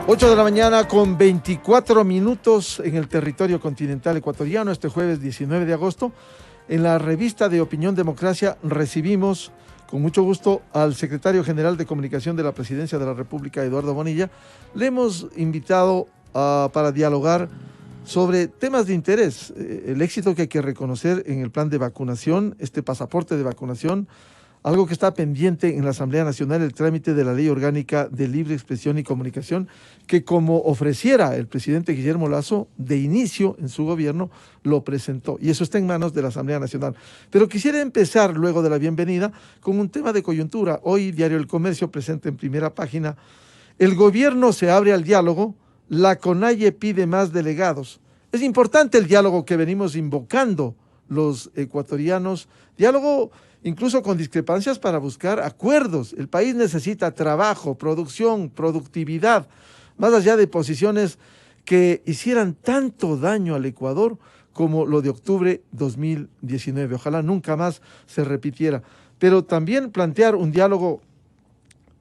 8 de la mañana con 24 minutos en el territorio continental ecuatoriano, este jueves 19 de agosto. En la revista de Opinión Democracia recibimos con mucho gusto al secretario general de Comunicación de la Presidencia de la República, Eduardo Bonilla. Le hemos invitado para dialogar sobre temas de interés, el éxito que hay que reconocer en el plan de vacunación, este pasaporte de vacunación, algo que está pendiente en la Asamblea Nacional, el trámite de la Ley Orgánica de Libre Expresión y Comunicación, que como ofreciera el presidente Guillermo Lasso, de inicio en su gobierno lo presentó. Y eso está en manos de la Asamblea Nacional. Pero quisiera empezar, luego de la bienvenida, con un tema de coyuntura. Hoy Diario El Comercio presenta en primera página: el gobierno se abre al diálogo, la CONAIE pide más delegados. Es importante el diálogo que venimos invocando los ecuatorianos, diálogo incluso con discrepancias para buscar acuerdos. El país necesita trabajo, producción, productividad, más allá de posiciones que hicieran tanto daño al Ecuador como lo de octubre 2019. Ojalá nunca más se repitiera. Pero también plantear un diálogo,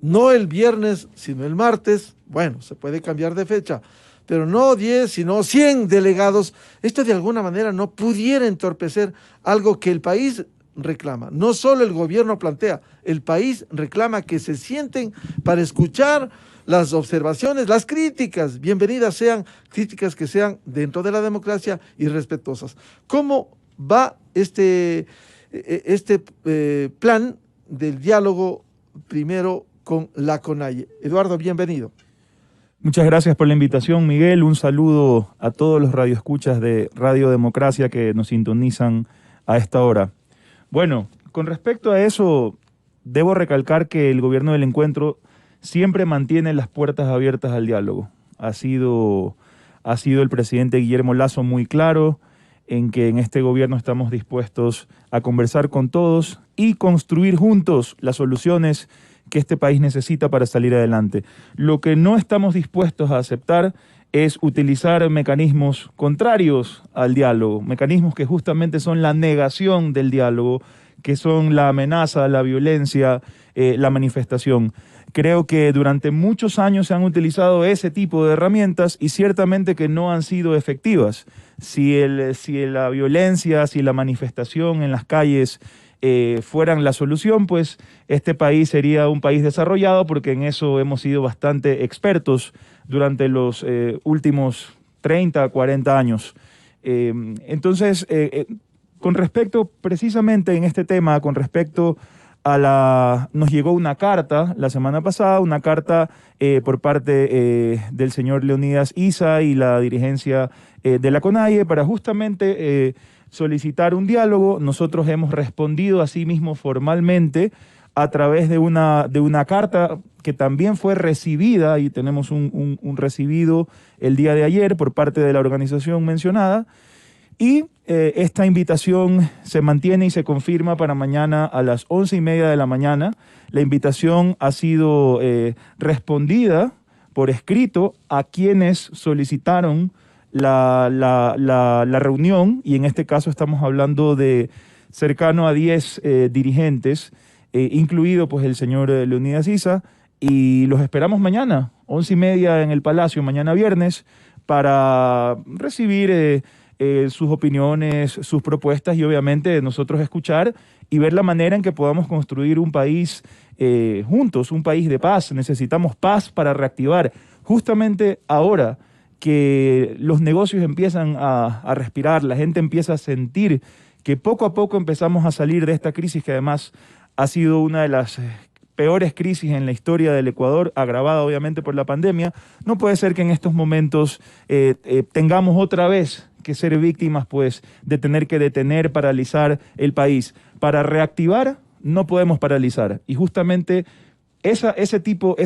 no el viernes, sino el martes. Bueno, se puede cambiar de fecha, pero no 10, sino 100 delegados. Esto de alguna manera no pudiera entorpecer algo que el país reclama. No solo el gobierno plantea, el país reclama que se sienten para escuchar las observaciones, las críticas. Bienvenidas sean, críticas que sean dentro de la democracia y respetuosas. ¿Cómo va este plan del diálogo primero con la CONAIE? Eduardo, bienvenido. Muchas gracias por la invitación, Miguel. Un saludo a todos los radioescuchas de Radio Democracia que nos sintonizan a esta hora. Bueno, con respecto a eso, debo recalcar que el gobierno del encuentro siempre mantiene las puertas abiertas al diálogo. Ha sido el presidente Guillermo Lasso muy claro en que en este gobierno estamos dispuestos a conversar con todos y construir juntos las soluciones que este país necesita para salir adelante. Lo que no estamos dispuestos a aceptar es utilizar mecanismos contrarios al diálogo, mecanismos que justamente son la negación del diálogo, que son la amenaza, la violencia, la manifestación. Creo que durante muchos años se han utilizado ese tipo de herramientas y ciertamente que no han sido efectivas. Si la violencia, si la manifestación en las calles fueran la solución, pues este país sería un país desarrollado, porque en eso hemos sido bastante expertos durante los últimos 30, 40 años. Entonces, con respecto precisamente en este tema, con respecto a nos llegó una carta la semana pasada, una carta por parte del señor Leonidas Issa y la dirigencia de la CONAIE para justamente solicitar un diálogo. Nosotros hemos respondido asimismo formalmente a través de una carta que también fue recibida, y tenemos un recibido el día de ayer por parte de la organización mencionada, y esta invitación se mantiene y se confirma para mañana a las 11:30 de la mañana. La invitación ha sido respondida por escrito a quienes solicitaron la reunión, y en este caso estamos hablando de cercano a 10 dirigentes, incluido pues el señor Leonidas Issa, y los esperamos mañana, 11:30 en el Palacio, mañana viernes, para recibir sus opiniones, sus propuestas, y obviamente nosotros escuchar y ver la manera en que podamos construir un país juntos, un país de paz. Necesitamos paz para reactivar. Justamente ahora que los negocios empiezan a respirar, la gente empieza a sentir que poco a poco empezamos a salir de esta crisis, que además ha sido una de las peores crisis en la historia del Ecuador, agravada obviamente por la pandemia. No puede ser que en estos momentos tengamos otra vez que ser víctimas pues de tener que detener, paralizar el país. Para reactivar no podemos paralizar, y justamente ese tipo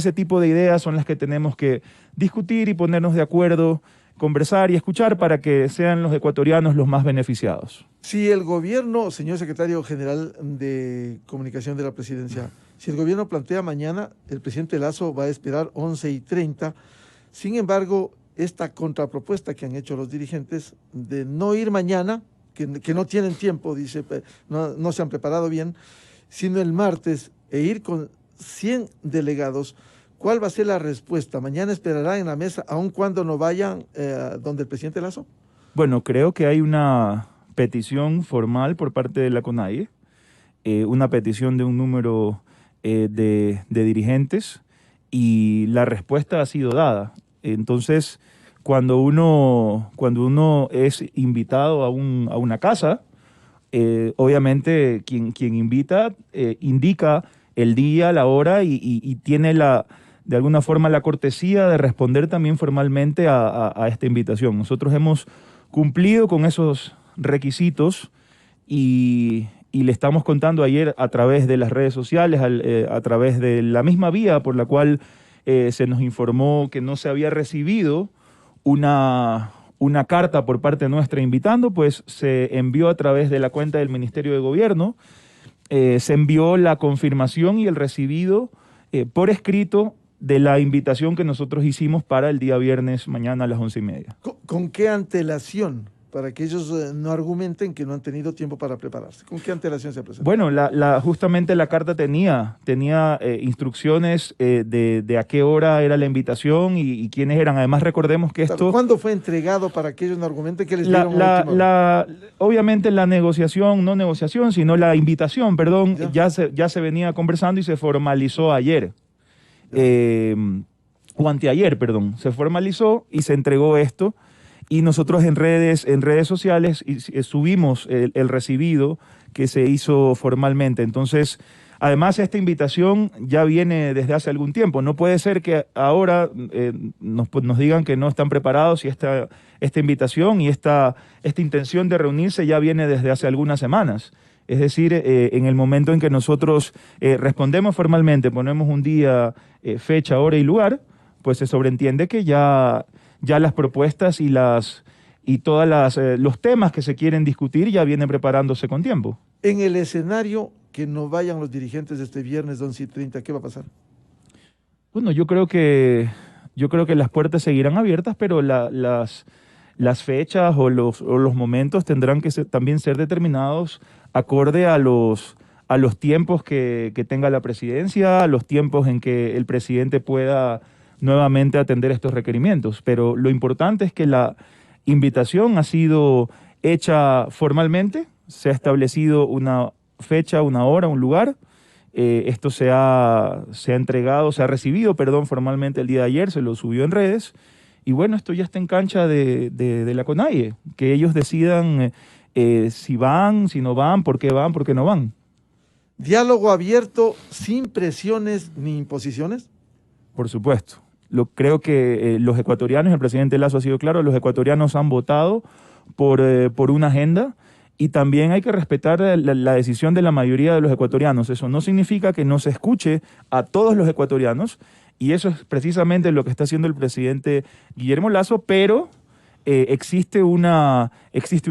de ideas son las que tenemos que discutir y ponernos de acuerdo, conversar y escuchar para que sean los ecuatorianos los más beneficiados. Si el gobierno, señor secretario general de Comunicación de la Presidencia, si el gobierno plantea mañana, el presidente Lasso va a esperar 11:30. Sin embargo, esta contrapropuesta que han hecho los dirigentes de no ir mañana, que no tienen tiempo, dice, no se han preparado bien, sino el martes, e ir con 100 delegados, ¿Cuál va a ser la respuesta? ¿Mañana esperarán en la mesa aun cuando no vayan donde el presidente Lasso? Bueno, creo que hay una petición formal por parte de la CONAIE, una petición de un número de dirigentes y la respuesta ha sido dada. Entonces, cuando uno es invitado a una casa, obviamente quien invita indica el día, la hora y tiene de alguna forma la cortesía de responder también formalmente a esta invitación. Nosotros hemos cumplido con esos requisitos y le estamos contando ayer a través de las redes sociales, a través de la misma vía por la cual se nos informó que no se había recibido una carta por parte nuestra invitando, pues se envió a través de la cuenta del Ministerio de Gobierno, se envió la confirmación y el recibido por escrito de la invitación que nosotros hicimos para el día viernes mañana a las 11:30. ¿Con qué antelación? Para que ellos no argumenten que no han tenido tiempo para prepararse. ¿Con qué antelación se presentó? Bueno, justamente la carta tenía instrucciones de a qué hora era la invitación y quiénes eran. Además, recordemos que esto... ¿Cuándo fue entregado para que ellos no argumenten que les dieron a última hora? Obviamente la negociación, no negociación, sino la invitación, perdón, ya se venía conversando y se formalizó ayer. O anteayer, perdón. Se formalizó y se entregó esto. Y nosotros en redes sociales subimos el recibido que se hizo formalmente. Entonces, además, esta invitación ya viene desde hace algún tiempo. No puede ser que ahora nos digan que no están preparados y esta invitación y esta intención de reunirse ya viene desde hace algunas semanas. Es decir, en el momento en que nosotros respondemos formalmente, ponemos un día, fecha, hora y lugar, pues se sobreentiende que ya las propuestas y todos los temas que se quieren discutir ya vienen preparándose con tiempo. En el escenario que no vayan los dirigentes este viernes 11:30, ¿qué va a pasar? Bueno, yo creo que las puertas seguirán abiertas, pero las fechas o los momentos tendrán que también ser determinados acorde a los tiempos que tenga la presidencia, a los tiempos en que el presidente pueda nuevamente atender estos requerimientos. Pero lo importante es que la invitación ha sido hecha formalmente, se ha establecido una fecha, una hora, un lugar. Esto se ha recibido, formalmente el día de ayer, se lo subió en redes. Y bueno, esto ya está en cancha de la CONAIE, que ellos decidan si van, si no van, por qué no van. ¿Diálogo abierto sin presiones ni imposiciones? Por supuesto. Creo que los ecuatorianos, el presidente Lasso ha sido claro, los ecuatorianos han votado por una agenda y también hay que respetar la decisión de la mayoría de los ecuatorianos. Eso no significa que no se escuche a todos los ecuatorianos y eso es precisamente lo que está haciendo el presidente Guillermo Lasso, pero existe una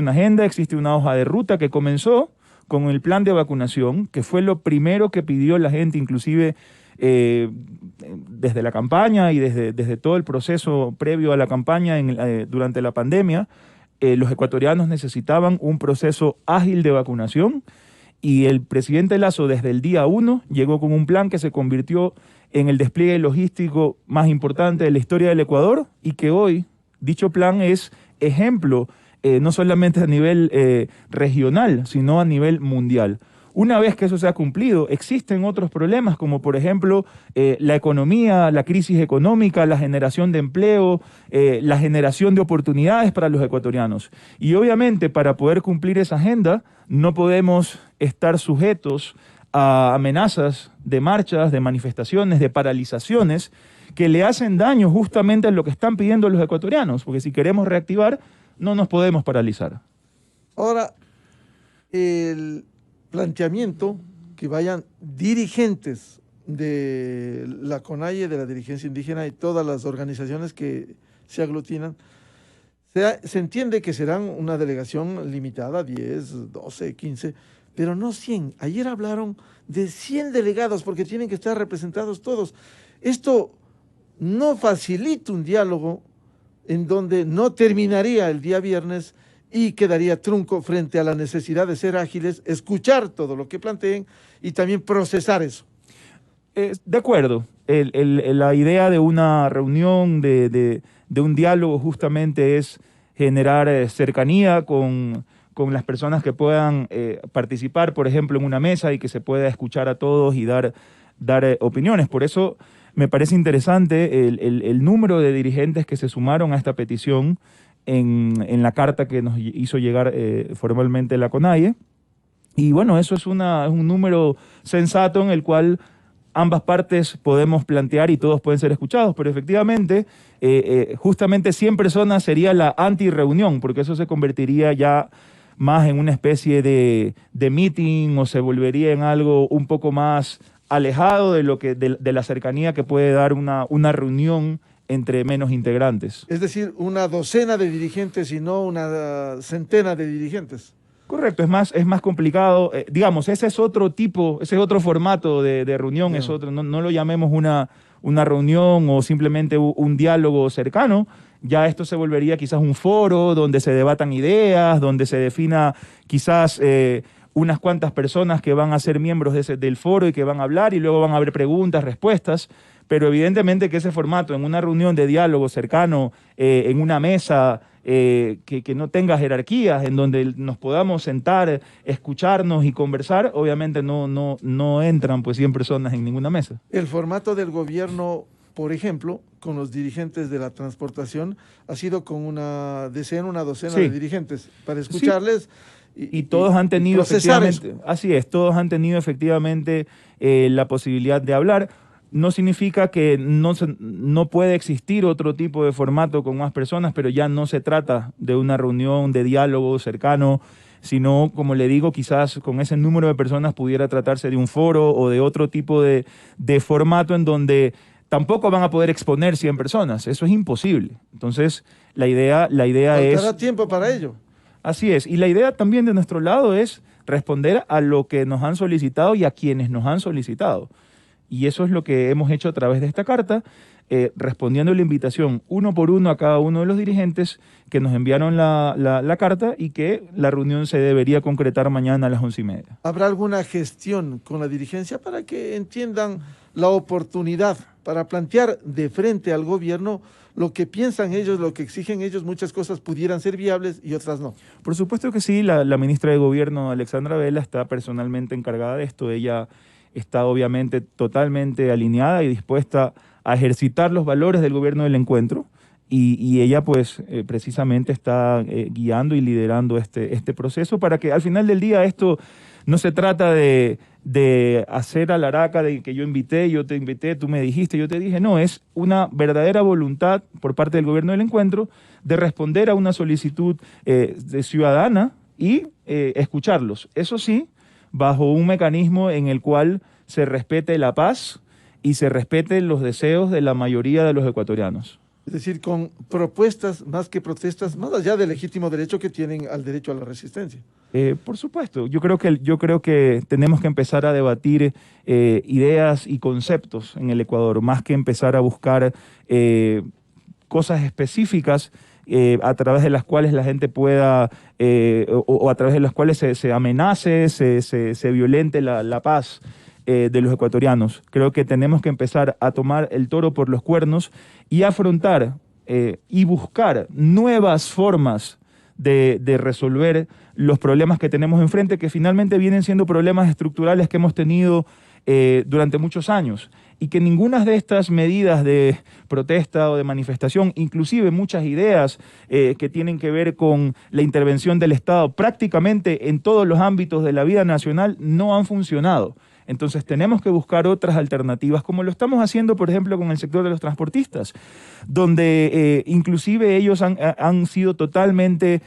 agenda, existe una hoja de ruta que comenzó con el plan de vacunación, que fue lo primero que pidió la gente, inclusive desde la campaña y desde todo el proceso previo a la campaña durante la pandemia. Los ecuatorianos necesitaban un proceso ágil de vacunación y el presidente Lasso desde el día 1 llegó con un plan que se convirtió en el despliegue logístico más importante de la historia del Ecuador y que hoy dicho plan es ejemplo no solamente a nivel regional, sino a nivel mundial. Una vez que eso se ha cumplido, existen otros problemas como por ejemplo la economía, la crisis económica, la generación de empleo, la generación de oportunidades para los ecuatorianos. Y obviamente para poder cumplir esa agenda no podemos estar sujetos a amenazas de marchas, de manifestaciones, de paralizaciones que le hacen daño justamente a lo que están pidiendo los ecuatorianos, porque si queremos reactivar no nos podemos paralizar. Ahora, el planteamiento que vayan dirigentes de la CONAIE, de la dirigencia indígena y todas las organizaciones que se aglutinan, se entiende que serán una delegación limitada, 10, 12, 15, pero no 100. Ayer hablaron de 100 delegados porque tienen que estar representados todos. Esto no facilita un diálogo en donde no terminaría el día viernes y quedaría trunco frente a la necesidad de ser ágiles, escuchar todo lo que planteen y también procesar eso. De acuerdo, La idea de una reunión, de un diálogo, justamente es generar cercanía con las personas que puedan participar, por ejemplo, en una mesa y que se pueda escuchar a todos y dar opiniones. Por eso me parece interesante el número de dirigentes que se sumaron a esta petición en la carta que nos hizo llegar formalmente la CONAIE. Y bueno, eso es un número sensato en el cual ambas partes podemos plantear y todos pueden ser escuchados, pero efectivamente, justamente 100 personas sería la anti-reunión, porque eso se convertiría ya más en una especie de meeting o se volvería en algo un poco más alejado de la cercanía que puede dar una reunión entre menos integrantes. Es decir, una docena de dirigentes y no una centena de dirigentes. Correcto, es más complicado. Digamos, ese es otro tipo, ese es otro formato de reunión, No. es otro, no lo llamemos una reunión o simplemente un diálogo cercano. Ya esto se volvería quizás un foro donde se debatan ideas, donde se defina quizás unas cuantas personas que van a ser miembros del foro y que van a hablar y luego van a haber preguntas, respuestas. Pero evidentemente que ese formato en una reunión de diálogo cercano, en una mesa que no tenga jerarquías, en donde nos podamos sentar, escucharnos y conversar, obviamente no entran pues 100 personas en ninguna mesa. El formato del gobierno, por ejemplo, con los dirigentes de la transportación, ha sido con una docena Sí. de dirigentes para escucharles. Sí. Y todos han tenido efectivamente, eso. así es, todos han tenido efectivamente la posibilidad de hablar. No significa que no puede existir otro tipo de formato con más personas, pero ya no se trata de una reunión de diálogo cercano, sino, como le digo, quizás con ese número de personas pudiera tratarse de un foro o de otro tipo de formato en donde tampoco van a poder exponer 100 personas. Eso es imposible. Entonces, la idea es... Faltará tiempo para ello. Así es. Y la idea también de nuestro lado es responder a lo que nos han solicitado y a quienes nos han solicitado. Y eso es lo que hemos hecho a través de esta carta, respondiendo a la invitación uno por uno a cada uno de los dirigentes que nos enviaron la carta y que la reunión se debería concretar mañana a las 11:30. ¿Habrá alguna gestión con la dirigencia para que entiendan la oportunidad para plantear de frente al gobierno lo que piensan ellos, lo que exigen ellos? Muchas cosas pudieran ser viables y otras no. Por supuesto que sí, la ministra de Gobierno, Alexandra Vela, está personalmente encargada de esto. Ella está obviamente totalmente alineada y dispuesta a ejercitar los valores del gobierno del encuentro y ella pues precisamente está guiando y liderando este proceso para que al final del día esto no se trata de hacer alaraca de que yo te invité, tú me dijiste, yo te dije. No, es una verdadera voluntad por parte del gobierno del encuentro de responder a una solicitud de ciudadana y escucharlos. Eso sí, bajo un mecanismo en el cual se respete la paz y se respeten los deseos de la mayoría de los ecuatorianos. Es decir, con propuestas más que protestas, más allá del legítimo derecho que tienen al derecho a la resistencia. Por supuesto, yo creo que tenemos que empezar a debatir ideas y conceptos en el Ecuador, más que empezar a buscar cosas específicas a través de las cuales la gente pueda, o a través de las cuales se amenace, se violente la paz de los ecuatorianos. Creo que tenemos que empezar a tomar el toro por los cuernos y afrontar y buscar nuevas formas de resolver los problemas que tenemos enfrente, que finalmente vienen siendo problemas estructurales que hemos tenido durante muchos años, y que ninguna de estas medidas de protesta o de manifestación, inclusive muchas ideas que tienen que ver con la intervención del Estado prácticamente en todos los ámbitos de la vida nacional, no han funcionado. Entonces tenemos que buscar otras alternativas, como lo estamos haciendo, por ejemplo, con el sector de los transportistas, donde inclusive ellos han sido totalmente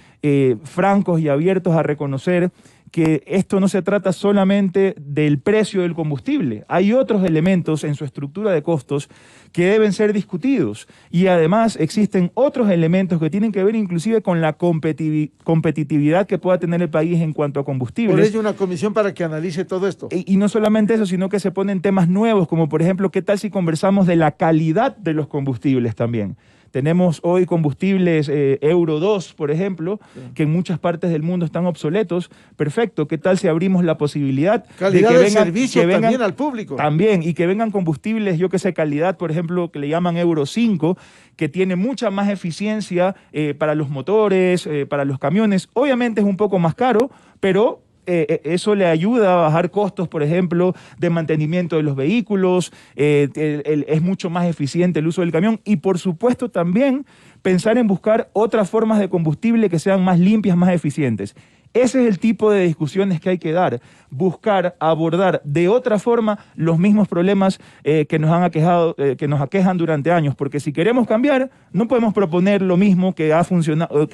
francos y abiertos a reconocer que esto no se trata solamente del precio del combustible. Hay otros elementos en su estructura de costos que deben ser discutidos. Y además existen otros elementos que tienen que ver inclusive con la competitividad que pueda tener el país en cuanto a combustibles. Por ello, una comisión para que analice todo esto. Y no solamente eso, sino que se ponen temas nuevos, como por ejemplo, ¿qué tal si conversamos de la calidad de los combustibles también? Tenemos hoy combustibles Euro 2, por ejemplo, que en muchas partes del mundo están obsoletos. Perfecto, ¿qué tal si abrimos la posibilidad calidad de servicio también al público? También, y que vengan combustibles, yo que sé, calidad, por ejemplo, que le llaman Euro 5, que tiene mucha más eficiencia para los motores, para los camiones. Obviamente es un poco más caro, pero eso le ayuda a bajar costos, por ejemplo, de mantenimiento de los vehículos, es mucho más eficiente el uso del camión y, por supuesto, también pensar en buscar otras formas de combustible que sean más limpias, más eficientes. Ese es el tipo de discusiones que hay que dar, buscar abordar de otra forma los mismos problemas que nos han aquejado, que nos aquejan durante años, porque si queremos cambiar, no podemos proponer lo mismo que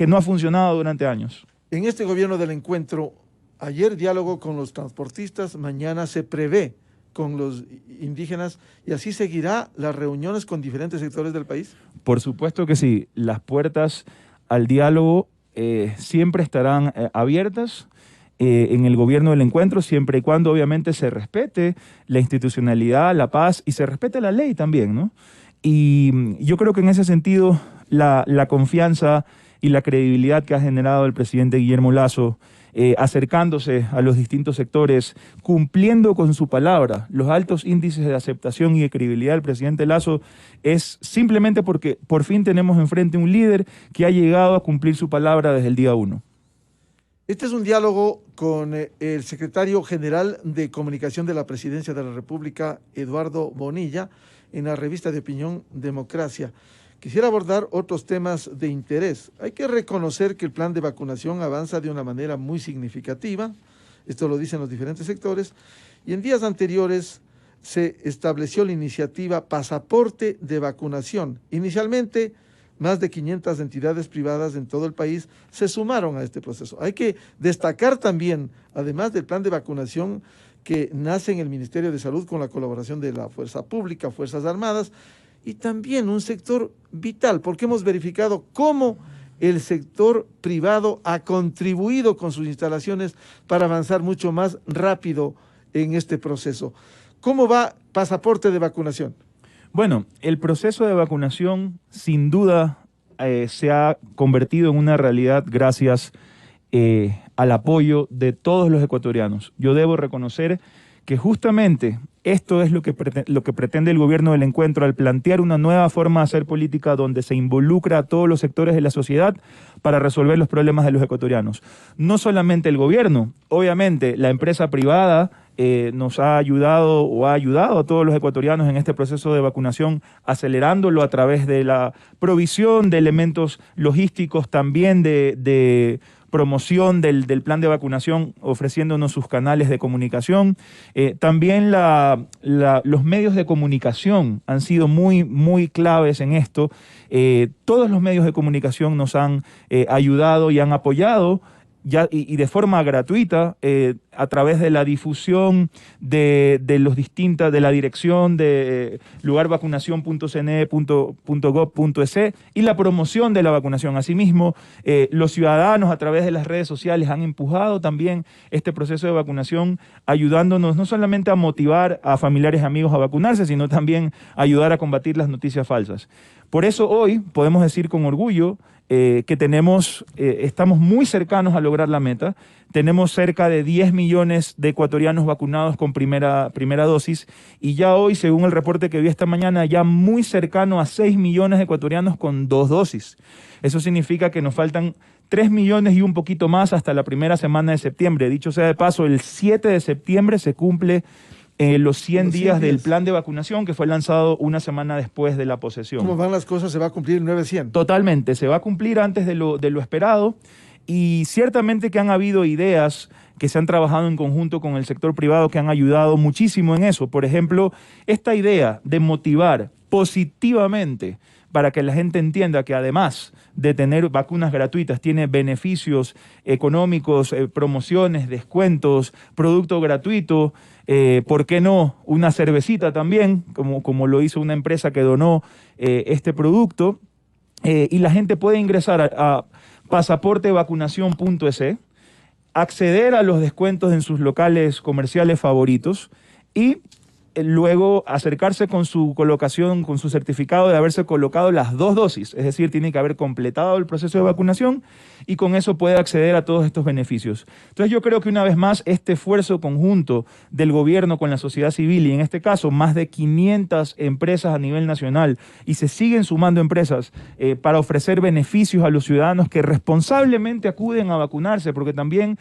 no ha funcionado durante años. En este gobierno del encuentro, ayer diálogo con los transportistas, mañana se prevé con los indígenas y así seguirá las reuniones con diferentes sectores del país. Por supuesto que sí, las puertas al diálogo siempre estarán abiertas en el gobierno del encuentro, siempre y cuando obviamente se respete la institucionalidad, la paz y se respete la ley también, ¿no? Y yo creo que en ese sentido la confianza y la credibilidad que ha generado el presidente Guillermo Lasso, acercándose a los distintos sectores, cumpliendo con su palabra, los altos índices de aceptación y de credibilidad del presidente Lasso es simplemente porque por fin tenemos enfrente un líder que ha llegado a cumplir su palabra desde el día 1. Este es un diálogo con el secretario general de Comunicación de la Presidencia de la República, Eduardo Bonilla, en la revista de opinión Democracia. Quisiera abordar otros temas de interés. Hay que reconocer que el plan de vacunación avanza de una manera muy significativa, esto lo dicen los diferentes sectores, y en días anteriores se estableció la iniciativa Pasaporte de Vacunación. Inicialmente, más de 500 entidades privadas en todo el país se sumaron a este proceso. Hay que destacar también, además del plan de vacunación que nace en el Ministerio de Salud con la colaboración de la Fuerza Pública, Fuerzas Armadas, y también un sector vital, porque hemos verificado cómo el sector privado ha contribuido con sus instalaciones para avanzar mucho más rápido en este proceso. ¿Cómo va Pasaporte de Vacunación? Bueno, el proceso de vacunación sin duda se ha convertido en una realidad gracias al apoyo de todos los ecuatorianos. Yo debo reconocer que justamente esto es lo que pretende el gobierno del encuentro al plantear una nueva forma de hacer política donde se involucra a todos los sectores de la sociedad para resolver los problemas de los ecuatorianos. No solamente el gobierno, obviamente la empresa privada nos ha ayudado o ha ayudado a todos los ecuatorianos en este proceso de vacunación, acelerándolo a través de la provisión de elementos logísticos, también de promoción del plan de vacunación, ofreciéndonos sus canales de comunicación. También los medios de comunicación han sido muy claves en esto. Todos los medios de comunicación nos han ayudado y han apoyado y de forma gratuita a través de la difusión de la dirección de lugarvacunacion.cne.gov.es y la promoción de la vacunación. Asimismo, los ciudadanos a través de las redes sociales han empujado también este proceso de vacunación, ayudándonos no solamente a motivar a familiares y amigos a vacunarse, sino también a ayudar a combatir las noticias falsas. Por eso hoy podemos decir con orgullo que estamos muy cercanos a lograr la meta. Tenemos cerca de 10 millones de ecuatorianos vacunados con primera dosis y ya hoy, según el reporte que vi esta mañana, ya muy cercano a 6 millones de ecuatorianos con 2 dosis. Eso significa que nos faltan 3 millones y un poquito más hasta la primera semana de septiembre. Dicho sea de paso, el 7 de septiembre se cumple los 100 días del plan de vacunación que fue lanzado una semana después de la posesión. ¿Cómo van las cosas? ¿Se va a cumplir el 900? Totalmente, se va a cumplir antes de lo esperado y ciertamente que han habido ideas que se han trabajado en conjunto con el sector privado que han ayudado muchísimo en eso. Por ejemplo, esta idea de motivar positivamente para que la gente entienda que además de tener vacunas gratuitas, tiene beneficios económicos, promociones, descuentos, producto gratuito, ¿por qué no? Una cervecita también, como lo hizo una empresa que donó este producto, y la gente puede ingresar a pasaportevacunacion.es, acceder a los descuentos en sus locales comerciales favoritos y luego acercarse con su colocación, con su certificado de haberse colocado las 2 dosis, es decir, tiene que haber completado el proceso de vacunación y con eso puede acceder a todos estos beneficios. Entonces yo creo que una vez más este esfuerzo conjunto del gobierno con la sociedad civil y en este caso más de 500 empresas a nivel nacional y se siguen sumando empresas para ofrecer beneficios a los ciudadanos que responsablemente acuden a vacunarse, porque también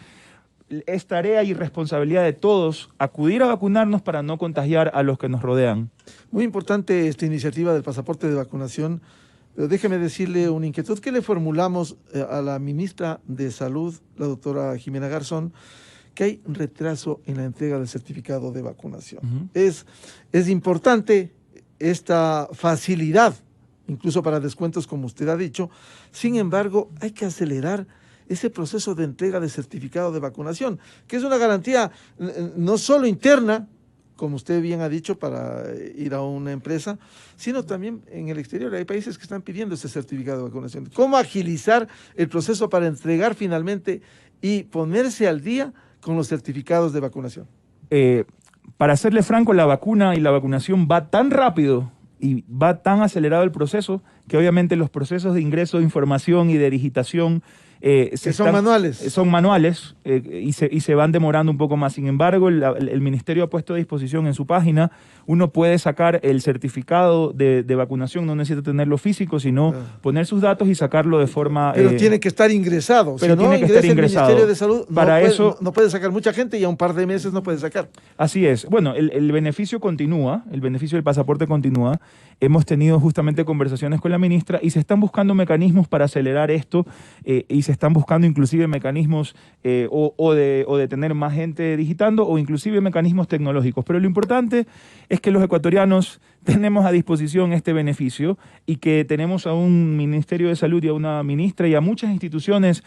es tarea y responsabilidad de todos acudir a vacunarnos para no contagiar a los que nos rodean. Muy importante esta iniciativa del pasaporte de vacunación, pero déjeme decirle una inquietud que le formulamos a la ministra de Salud, la doctora Jimena Garzón, que hay retraso en la entrega del certificado de vacunación. Es importante esta facilidad, incluso para descuentos, como usted ha dicho. Sin embargo, hay que acelerar ese proceso de entrega de certificado de vacunación, que es una garantía no solo interna, como usted bien ha dicho, para ir a una empresa, sino también en el exterior. Hay países que están pidiendo ese certificado de vacunación. ¿Cómo agilizar el proceso para entregar finalmente y ponerse al día con los certificados de vacunación? Para serle franco, la vacuna y la vacunación va tan rápido y va tan acelerado el proceso que obviamente los procesos de ingreso de información y de digitación son manuales. Son manuales y se van demorando un poco más. Sin embargo, el Ministerio ha puesto a disposición en su página, uno puede sacar el certificado de vacunación, no necesita tenerlo físico, sino poner sus datos y sacarlo de forma... Pero tiene que estar ingresado. Pero si tiene no que estar ingresado. El Ministerio de Salud no puede sacar mucha gente y a un par de meses no puede sacar. Así es. Bueno, el beneficio continúa, el beneficio del pasaporte continúa. Hemos tenido justamente conversaciones con la ministra y se están buscando mecanismos para acelerar esto y se están buscando inclusive mecanismos o de tener más gente digitando o inclusive mecanismos tecnológicos. Pero lo importante es que los ecuatorianos tenemos a disposición este beneficio y que tenemos a un Ministerio de Salud y a una ministra y a muchas instituciones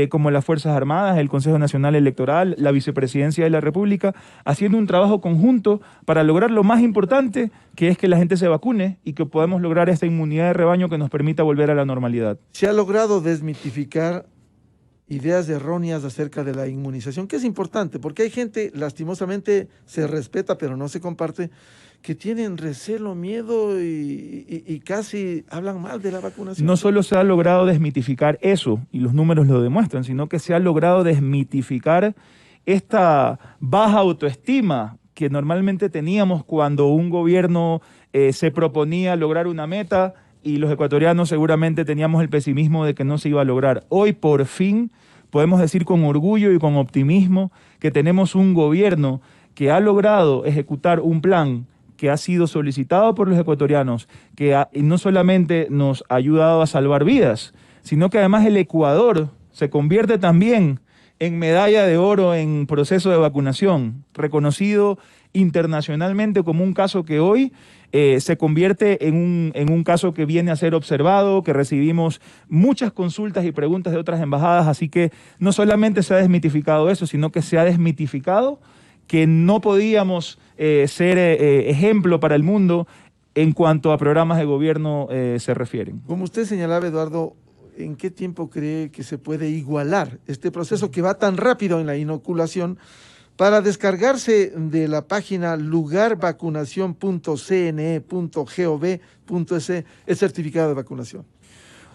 como las Fuerzas Armadas, el Consejo Nacional Electoral, la Vicepresidencia de la República, haciendo un trabajo conjunto para lograr lo más importante, que es que la gente se vacune y que podamos lograr esta inmunidad de rebaño que nos permita volver a la normalidad. Se ha logrado desmitificar ideas erróneas acerca de la inmunización, que es importante, porque hay gente, lastimosamente, se respeta, pero no se comparte, que tienen recelo, miedo y casi hablan mal de la vacunación. No solo se ha logrado desmitificar eso, y los números lo demuestran, sino que se ha logrado desmitificar esta baja autoestima que normalmente teníamos cuando un gobierno se proponía lograr una meta y los ecuatorianos seguramente teníamos el pesimismo de que no se iba a lograr. Hoy, por fin, podemos decir con orgullo y con optimismo que tenemos un gobierno que ha logrado ejecutar un plan que ha sido solicitado por los ecuatorianos, que no solamente nos ha ayudado a salvar vidas, sino que además el Ecuador se convierte también en medalla de oro en proceso de vacunación, reconocido internacionalmente como un caso que hoy se convierte en un caso que viene a ser observado, que recibimos muchas consultas y preguntas de otras embajadas, así que no solamente se ha desmitificado eso, sino que se ha desmitificado que no podíamos ser ejemplo para el mundo en cuanto a programas de gobierno se refieren. Como usted señalaba, Eduardo, ¿en qué tiempo cree que se puede igualar este proceso que va tan rápido en la inoculación para descargarse de la página lugarvacunación.cne.gov.es el certificado de vacunación?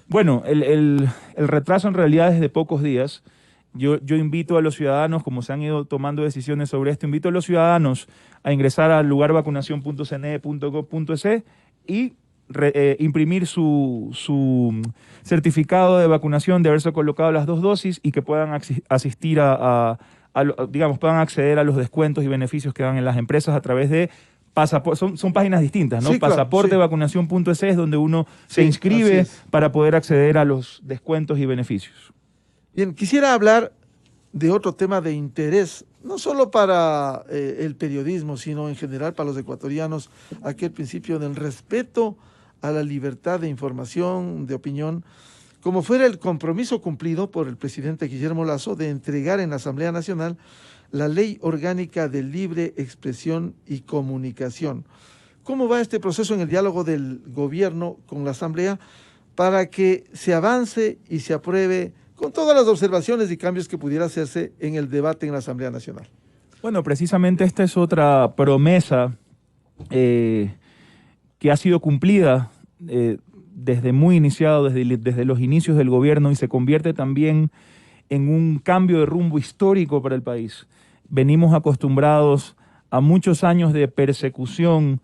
Bueno, el retraso en realidad es de pocos días. Yo invito a los ciudadanos, como se han ido tomando decisiones sobre esto, invito a los ciudadanos a ingresar a lugarvacunación.cne.gov.es y imprimir su certificado de vacunación de haberse colocado las 2 dosis y que puedan asistir digamos, puedan acceder a los descuentos y beneficios que dan en las empresas a través de son páginas distintas, ¿no? Sí, claro, Pasaportevacunación.es es donde uno se inscribe para poder acceder a los descuentos y beneficios. Bien, quisiera hablar de otro tema de interés, no solo para el periodismo, sino en general para los ecuatorianos, aquel principio del respeto a la libertad de información, de opinión, como fuera el compromiso cumplido por el presidente Guillermo Lasso de entregar en la Asamblea Nacional la Ley Orgánica de Libre Expresión y Comunicación. ¿Cómo va este proceso en el diálogo del gobierno con la Asamblea para que se avance y se apruebe con todas las observaciones y cambios que pudiera hacerse en el debate en la Asamblea Nacional? Bueno, precisamente esta es otra promesa que ha sido cumplida desde muy iniciado, desde los inicios del gobierno, y se convierte también en un cambio de rumbo histórico para el país. Venimos acostumbrados a muchos años de persecución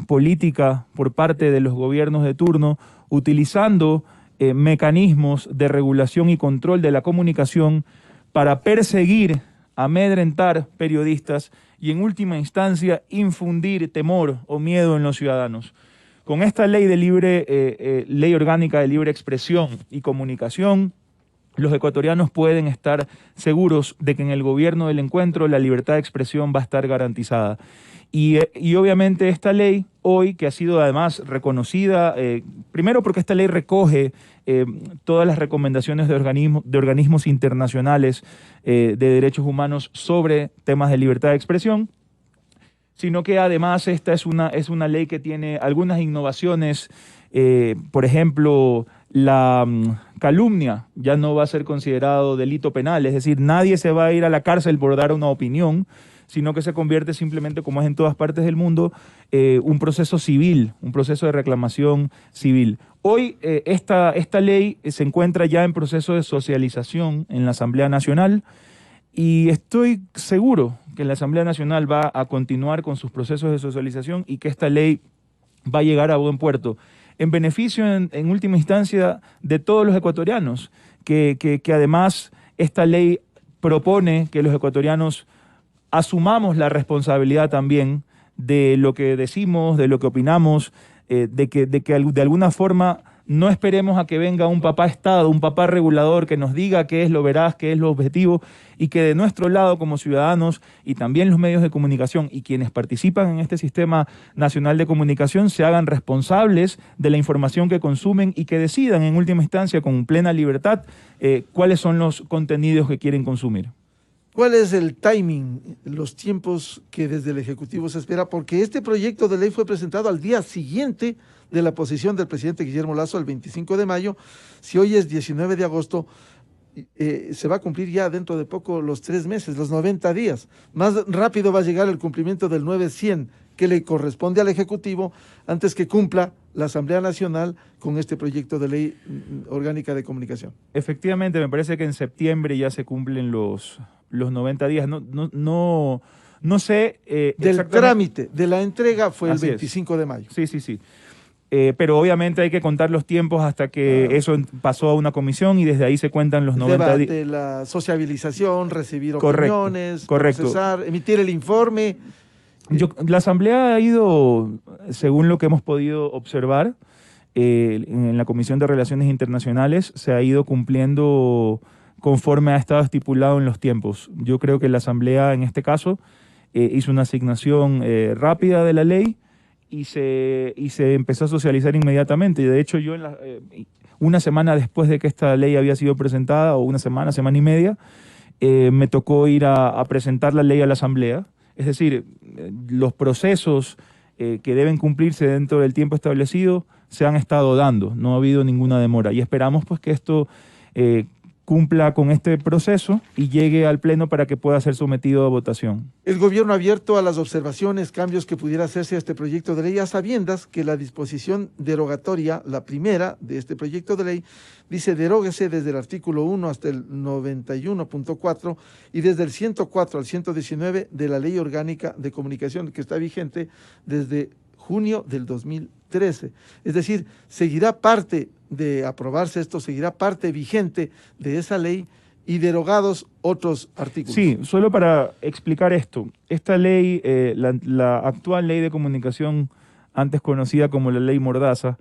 política por parte de los gobiernos de turno, utilizando mecanismos de regulación y control de la comunicación para perseguir, amedrentar periodistas y en última instancia infundir temor o miedo en los ciudadanos. Con esta ley ley orgánica de libre expresión y comunicación, los ecuatorianos pueden estar seguros de que en el gobierno del encuentro la libertad de expresión va a estar garantizada. Y obviamente esta ley hoy, que ha sido además reconocida, primero porque esta ley recoge todas las recomendaciones de organismos internacionales de derechos humanos sobre temas de libertad de expresión, sino que además esta es una ley que tiene algunas innovaciones. Por ejemplo, la calumnia ya no va a ser considerado delito penal, es decir, nadie se va a ir a la cárcel por dar una opinión, sino que se convierte simplemente, como es en todas partes del mundo, un proceso civil, un proceso de reclamación civil. Hoy esta ley se encuentra ya en proceso de socialización en la Asamblea Nacional y estoy seguro que la Asamblea Nacional va a continuar con sus procesos de socialización y que esta ley va a llegar a buen puerto, en beneficio en última instancia de todos los ecuatorianos, que además esta ley propone que los ecuatorianos asumamos la responsabilidad también de lo que decimos, de lo que opinamos, de que de alguna forma no esperemos a que venga un papá Estado, un papá regulador que nos diga qué es lo veraz, qué es lo objetivo, y que de nuestro lado como ciudadanos y también los medios de comunicación y quienes participan en este sistema nacional de comunicación se hagan responsables de la información que consumen y que decidan en última instancia con plena libertad cuáles son los contenidos que quieren consumir. ¿Cuál es el timing, los tiempos que desde el Ejecutivo se espera? Porque este proyecto de ley fue presentado al día siguiente de la posición del presidente Guillermo Lasso, el 25 de mayo. Si hoy es 19 de agosto, se va a cumplir ya dentro de poco los 3 meses, los 90 días. Más rápido va a llegar el cumplimiento del 900 que le corresponde al Ejecutivo antes que cumpla la Asamblea Nacional con este proyecto de ley orgánica de comunicación. Efectivamente, me parece que en septiembre ya se cumplen los 90 días. No sé del trámite, de la entrega fue Así el 25 de mayo. Sí. Pero obviamente hay que contar los tiempos hasta que eso pasó a una comisión y desde ahí se cuentan los 90 días. Debate, la sociabilización, recibir Correcto, opiniones, correcto. procesar, emitir el informe. La Asamblea ha ido, según lo que hemos podido observar, en la Comisión de Relaciones Internacionales, se ha ido cumpliendo conforme ha estado estipulado en los tiempos. Yo creo que la Asamblea, en este caso, hizo una asignación rápida de la ley y se empezó a socializar inmediatamente. Y de hecho, yo una semana después de que esta ley había sido presentada, o una semana y media, me tocó ir a presentar la ley a la Asamblea. Es decir, los procesos que deben cumplirse dentro del tiempo establecido se han estado dando, no ha habido ninguna demora. Y esperamos pues que esto cumpla con este proceso y llegue al Pleno para que pueda ser sometido a votación. El gobierno ha abierto a las observaciones, cambios que pudiera hacerse a este proyecto de ley, a sabiendas que la disposición derogatoria, la primera de este proyecto de ley, dice deróguese desde el artículo 1 hasta el 91.4 y desde el 104 al 119 de la Ley Orgánica de Comunicación, que está vigente desde junio del 2013. Es decir, seguirá parte de aprobarse esto, seguirá parte vigente de esa ley y derogados otros artículos. Sí, solo para explicar esto, esta ley, la actual ley de comunicación, antes conocida como la ley Mordaza,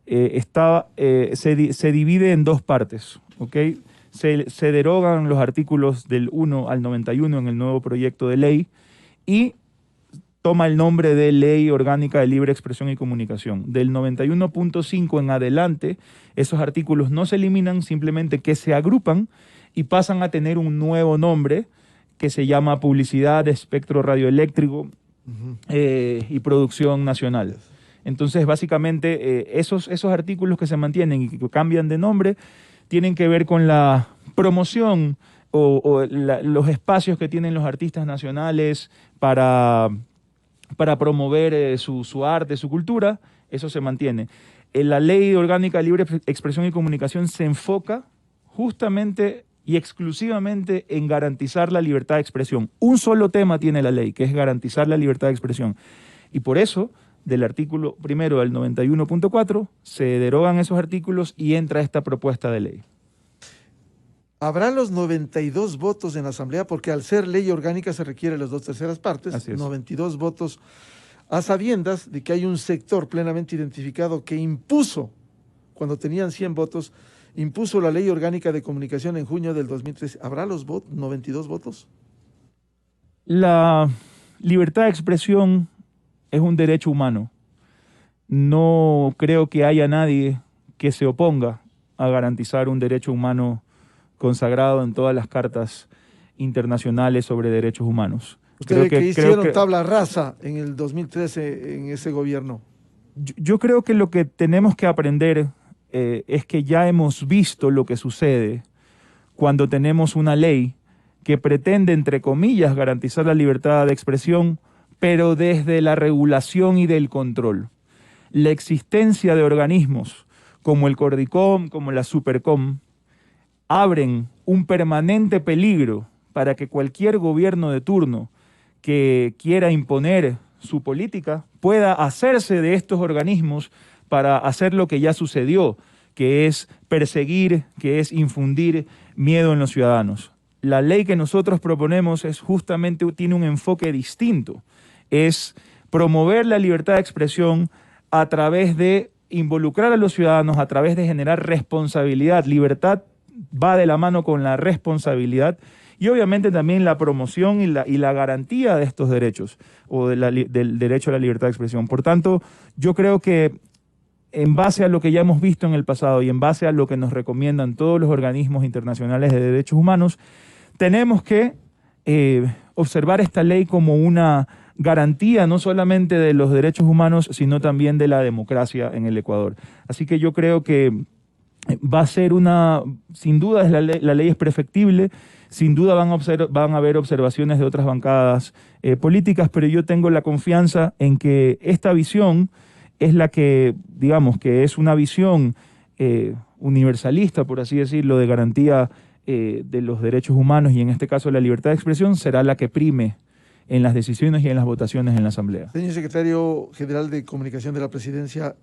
se divide en dos partes, ¿ok? Se derogan los artículos del 1 al 91 en el nuevo proyecto de ley y toma el nombre de Ley Orgánica de Libre Expresión y Comunicación. Del 91.5 en adelante, esos artículos no se eliminan, simplemente que se agrupan y pasan a tener un nuevo nombre que se llama Publicidad de Espectro Radioeléctrico y Producción Nacional. Entonces, básicamente, esos artículos que se mantienen y que cambian de nombre tienen que ver con la promoción o los espacios que tienen los artistas nacionales para para promover su arte, su cultura, eso se mantiene. La Ley Orgánica de Libre Expresión y Comunicación se enfoca justamente y exclusivamente en garantizar la libertad de expresión. Un solo tema tiene la ley, que es garantizar la libertad de expresión. Y por eso, del artículo primero del 91.4, se derogan esos artículos y entra esta propuesta de ley. ¿Habrá los 92 votos en la Asamblea? Porque al ser ley orgánica se requiere las 2/3 partes, Así es. 92 votos, a sabiendas de que hay un sector plenamente identificado que impuso, cuando tenían 100 votos, impuso la Ley Orgánica de Comunicación en junio del 2013. ¿Habrá los 92 votos? La libertad de expresión es un derecho humano. No creo que haya nadie que se oponga a garantizar un derecho humano consagrado en todas las cartas internacionales sobre derechos humanos. Ustedes que hicieron tabla rasa en el 2013 en ese gobierno. Yo creo que lo que tenemos que aprender es que ya hemos visto lo que sucede cuando tenemos una ley que pretende, entre comillas, garantizar la libertad de expresión, pero desde la regulación y del control. La existencia de organismos como el Cordicom, como la Supercom, abren un permanente peligro para que cualquier gobierno de turno que quiera imponer su política pueda hacerse de estos organismos para hacer lo que ya sucedió, que es perseguir, que es infundir miedo en los ciudadanos. La ley que nosotros proponemos tiene un enfoque distinto, es promover la libertad de expresión a través de involucrar a los ciudadanos, a través de generar responsabilidad. Libertad va de la mano con la responsabilidad y obviamente también la promoción y la garantía de estos derechos o del derecho a la libertad de expresión. Por tanto, yo creo que en base a lo que ya hemos visto en el pasado y en base a lo que nos recomiendan todos los organismos internacionales de derechos humanos, tenemos que observar esta ley como una garantía no solamente de los derechos humanos, sino también de la democracia en el Ecuador. Así que yo creo que va a ser sin duda la ley es perfectible, sin duda van a haber observaciones de otras bancadas políticas, pero yo tengo la confianza en que esta visión es la que, digamos, que es una visión universalista, por así decirlo, de garantía de los derechos humanos y en este caso la libertad de expresión será la que prime en las decisiones y en las votaciones en la Asamblea. Señor Secretario General de Comunicación de la Presidencia,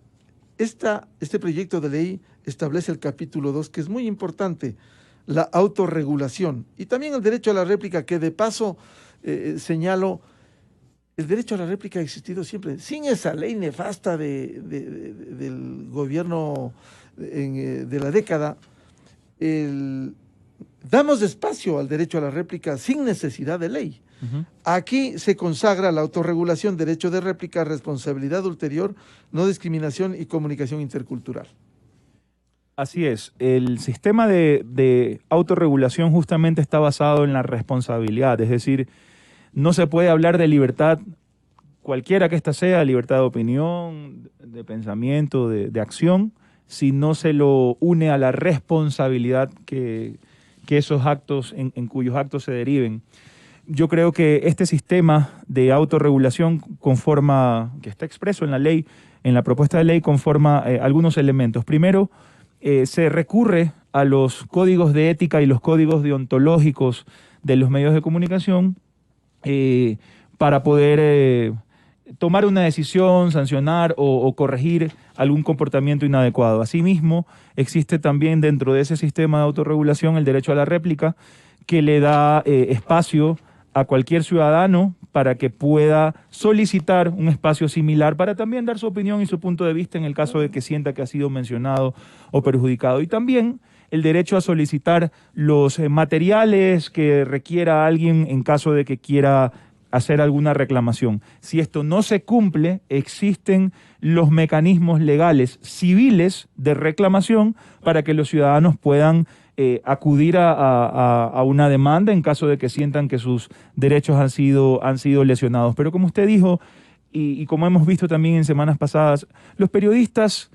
este proyecto de ley establece el capítulo 2, que es muy importante, la autorregulación y también el derecho a la réplica, que de paso señalo, el derecho a la réplica ha existido siempre. Sin esa ley nefasta del gobierno de la década, damos espacio al derecho a la réplica sin necesidad de ley. Aquí se consagra la autorregulación, derecho de réplica, responsabilidad ulterior, no discriminación y comunicación intercultural. Así es. El sistema de autorregulación justamente está basado en la responsabilidad, es decir, no se puede hablar de libertad, cualquiera que ésta sea, libertad de opinión, de pensamiento, de acción, si no se lo une a la responsabilidad que esos actos, en cuyos actos se deriven. Yo creo que este sistema de autorregulación que está expreso en la ley, en la propuesta de ley, conforma algunos elementos. Primero, se recurre a los códigos de ética y los códigos deontológicos de los medios de comunicación para poder tomar una decisión, sancionar o corregir algún comportamiento inadecuado. Asimismo, existe también dentro de ese sistema de autorregulación el derecho a la réplica, que le da espacio a cualquier ciudadano para que pueda solicitar un espacio similar para también dar su opinión y su punto de vista en el caso de que sienta que ha sido mencionado o perjudicado. Y también el derecho a solicitar los materiales que requiera alguien en caso de que quiera hacer alguna reclamación. Si esto no se cumple, existen los mecanismos legales civiles de reclamación para que los ciudadanos puedan acudir a una demanda en caso de que sientan que sus derechos han sido lesionados. Pero como usted dijo, y como hemos visto también en semanas pasadas, los periodistas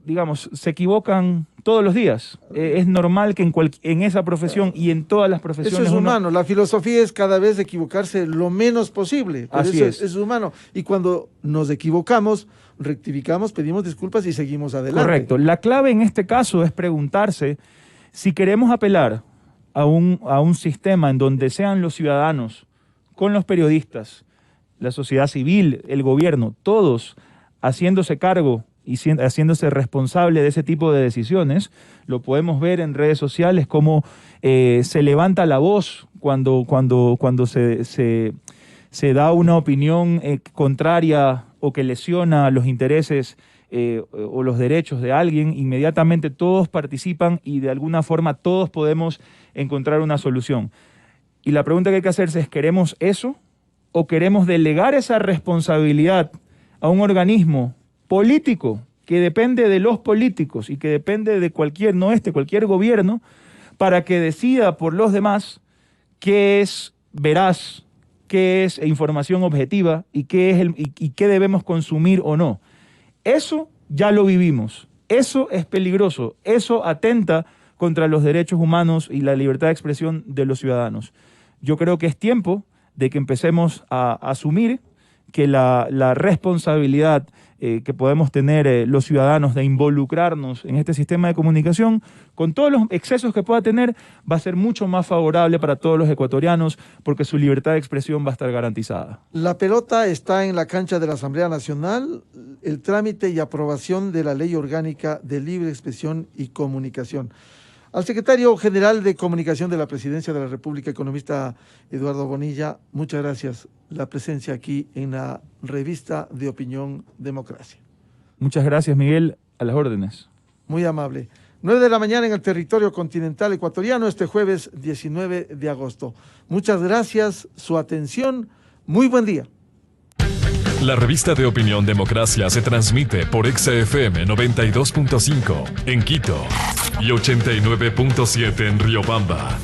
digamos, se equivocan todos los días. Es normal que en esa profesión y en todas las profesiones... Eso es humano. La filosofía es cada vez equivocarse lo menos posible. Pero Así eso es humano. Y cuando nos equivocamos, rectificamos, pedimos disculpas y seguimos adelante. Correcto. La clave en este caso es preguntarse si queremos apelar a un sistema en donde sean los ciudadanos, con los periodistas, la sociedad civil, el gobierno, todos haciéndose cargo y haciéndose responsable de ese tipo de decisiones. Lo podemos ver en redes sociales, cómo se levanta la voz cuando se da una opinión contraria o que lesiona los intereses o los derechos de alguien. Inmediatamente todos participan y de alguna forma todos podemos encontrar una solución. Y la pregunta que hay que hacerse es, ¿queremos eso o queremos delegar esa responsabilidad a un organismo político que depende de los políticos y que depende de cualquier gobierno para que decida por los demás qué es veraz, qué es información objetiva y qué debemos consumir o no? Eso ya lo vivimos, eso es peligroso, eso atenta contra los derechos humanos y la libertad de expresión de los ciudadanos. Yo creo que es tiempo de que empecemos a asumir que la responsabilidad que podemos tener los ciudadanos de involucrarnos en este sistema de comunicación, con todos los excesos que pueda tener, va a ser mucho más favorable para todos los ecuatorianos porque su libertad de expresión va a estar garantizada. La pelota está en la cancha de la Asamblea Nacional, el trámite y aprobación de la Ley Orgánica de Libre Expresión y Comunicación. Al secretario general de Comunicación de la Presidencia de la República, economista Eduardo Bonilla, muchas gracias la presencia aquí en la revista de Opinión Democracia. Muchas gracias, Miguel, a las órdenes. Muy amable. 9 de la mañana en el territorio continental ecuatoriano, este jueves 19 de agosto. Muchas gracias, su atención, muy buen día. La revista de Opinión Democracia se transmite por XFM 92.5 en Quito y 89.7 en Riobamba.